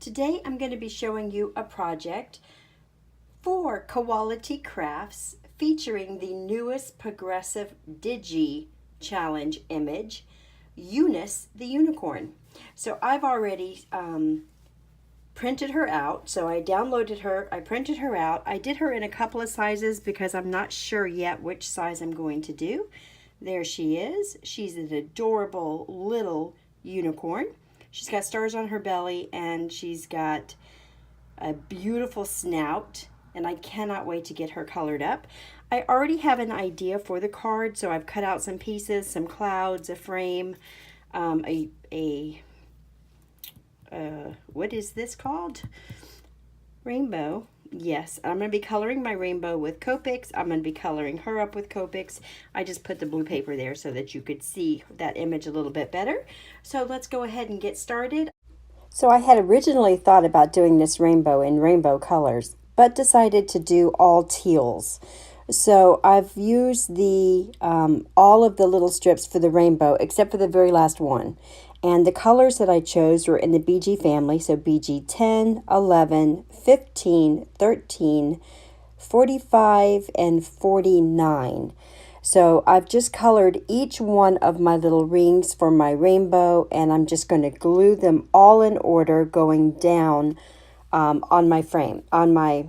Today I'm going to be showing you a project for Koala T Crafts featuring the newest progressive Didedi challenge image, Eunice the unicorn. So I've already printed her out. So I downloaded her, I printed her out. I did her in a couple of sizes because I'm not sure yet which size I'm going to do. There she is. She's an adorable little unicorn. She's got stars on her belly and she's got a beautiful snout, and I cannot wait to get her colored up. I already have an idea for the card, so I've cut out some pieces, some clouds, a frame, what is this called? Rainbow. Yes, I'm going to be coloring my rainbow with Copics. I'm going to be coloring her up with Copics. I just put the blue paper there so that you could see that image a little bit better. So let's go ahead and get started. So I had originally thought about doing this rainbow in rainbow colors, but decided to do all teals. So I've used the all of the little strips for the rainbow except for the very last one. And the colors that I chose were in the BG family, so BG 10, 11, 15, 13, 45, and 49. So I've just colored each one of my little rings for my rainbow, and I'm just going to glue them all in order going down on my frame, on my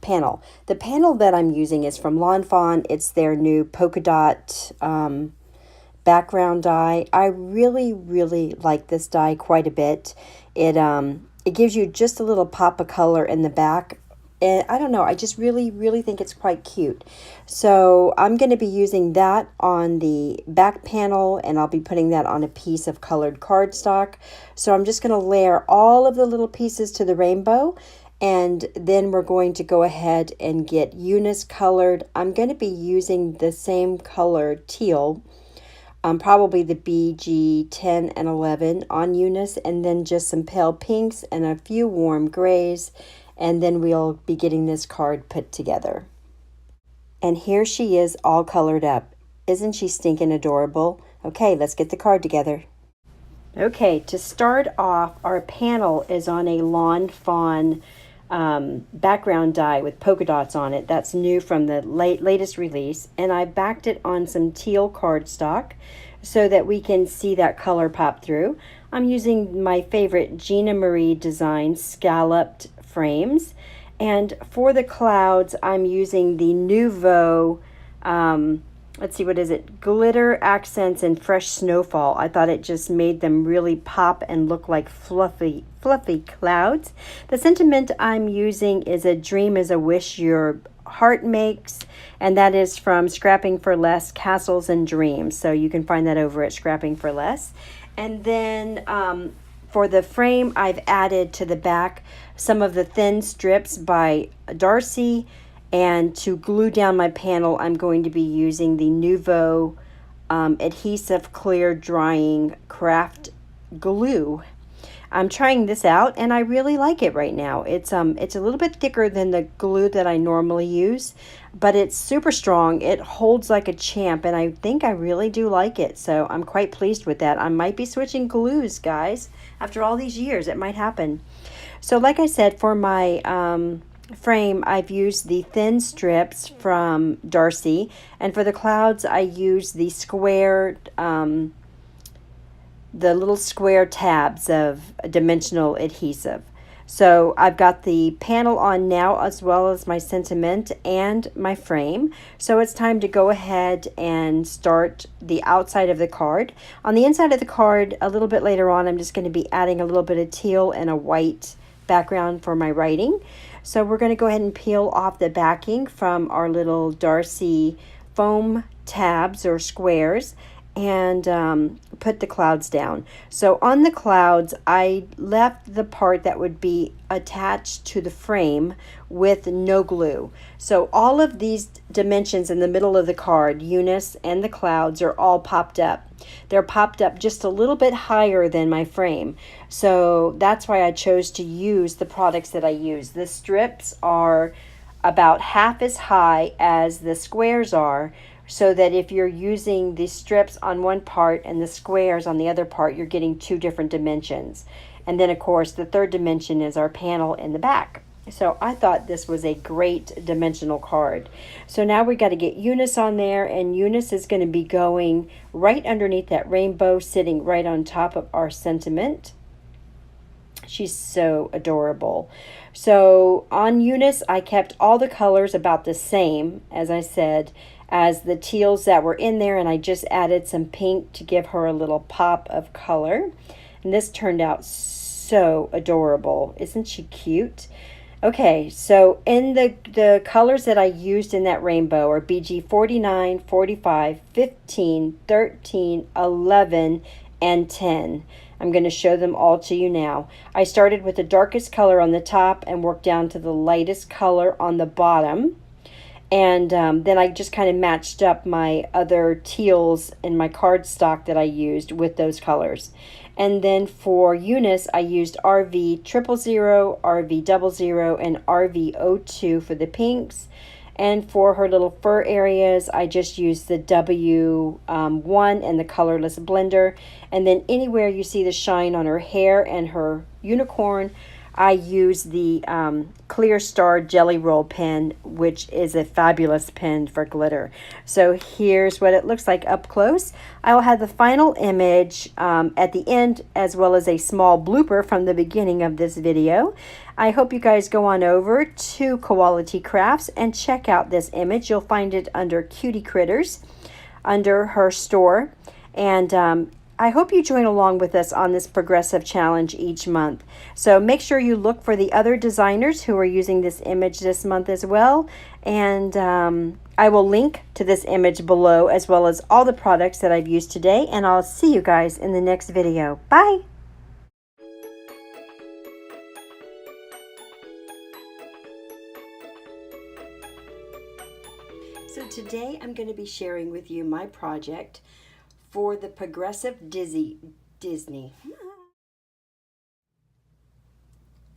panel. The panel that I'm using is from Lawn Fawn. It's their new polka dot background die. I really like this die quite a bit. It gives you just a little pop of color in the back, and I don't know, I just really think it's quite cute. So I'm going to be using that on the back panel, and I'll be putting that on a piece of colored cardstock. So I'm just going to layer all of the little pieces to the rainbow, and then we're going to go ahead and get Eunice colored. I'm going to be using the same color teal, probably the BG 10 and 11 on Eunice, and then just some pale pinks and a few warm grays, and then we'll be getting this card put together. And here she is all colored up. Isn't she stinking adorable? Okay, let's get the card together. Okay, to start off, our panel is on a Lawn Fawn background die with polka dots on it. That's new from the latest release, and I backed it on some teal cardstock so that we can see that color pop through. I'm using my favorite Gina Marie design scalloped frames, and for the clouds I'm using the Nouveau let's see, what is it? Glitter Accents and Fresh Snowfall. I thought it just made them really pop and look like fluffy clouds. The sentiment I'm using is "A dream is a wish your heart makes," and that is from Scrapping for Less, Castles and Dreams. So you can find that over at Scrapping for Less. And then for the frame, I've added to the back some of the thin strips by Darcy. And to glue down my panel, I'm going to be using the Nouveau Adhesive Clear Drying Craft Glue. I'm trying this out, and I really like it right now. It's a little bit thicker than the glue that I normally use, but it's super strong. It holds like a champ, and I think I really do like it. So I'm quite pleased with that. I might be switching glues, guys. After all these years, it might happen. So like I said, for my frame, I've used the thin strips from Darcy, and for the clouds I use the square the little square tabs of dimensional adhesive. So I've got the panel on now, as well as my sentiment and my frame. So it's time to go ahead and start the outside of the card. On the inside of the card, a little bit later on, I'm just going to be adding a little bit of teal and a white background for my writing. So we're going to go ahead and peel off the backing from our little Darcy foam tabs or squares, and put the clouds down. So on the clouds, I left the part that would be attached to the frame with no glue. So all of these dimensions in the middle of the card, Eunice and the clouds, are all popped up. They're popped up just a little bit higher than my frame. So that's why I chose to use the products that I use. The strips are about half as high as the squares are, so that if you're using the strips on one part and the squares on the other part, you're getting two different dimensions. And then, of course, the third dimension is our panel in the back. So I thought this was a great dimensional card. So now we got to get Eunice on there, and Eunice is going to be going right underneath that rainbow, sitting right on top of our sentiment. She's so adorable. So on Eunice, I kept all the colors about the same, as I said, as the teals that were in there, and I just added some pink to give her a little pop of color. And this turned out so adorable. Isn't she cute? Okay, so in the colors that I used in that rainbow are BG 49, 45, 15, 13, 11, and 10. I'm going to show them all to you now. I started with the darkest color on the top and worked down to the lightest color on the bottom. And then I just kind of matched up my other teals in my cardstock that I used with those colors. And then for Eunice, I used RV 000, RV 00, and RV 02 for the pinks. And for her little fur areas, I just used the W1 and the colorless blender. And then anywhere you see the shine on her hair and her unicorn, I use the Clear Star Jelly Roll pen, which is a fabulous pen for glitter. So here's what it looks like up close. I will have the final image at the end, as well as a small blooper from the beginning of this video. I hope you guys go on over to Koala T Crafts and check out this image. You'll find it under Cutie Critters, under her store. And I hope you join along with us on this progressive challenge each month. So make sure you look for the other designers who are using this image this month as well. And I will link to this image below, as well as all the products that I've used today. And I'll see you guys in the next video. Bye! So today I'm going to be sharing with you my project for the Progressive Disney.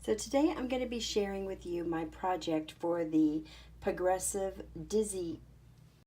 So today I'm going to be sharing with you my project for the Progressive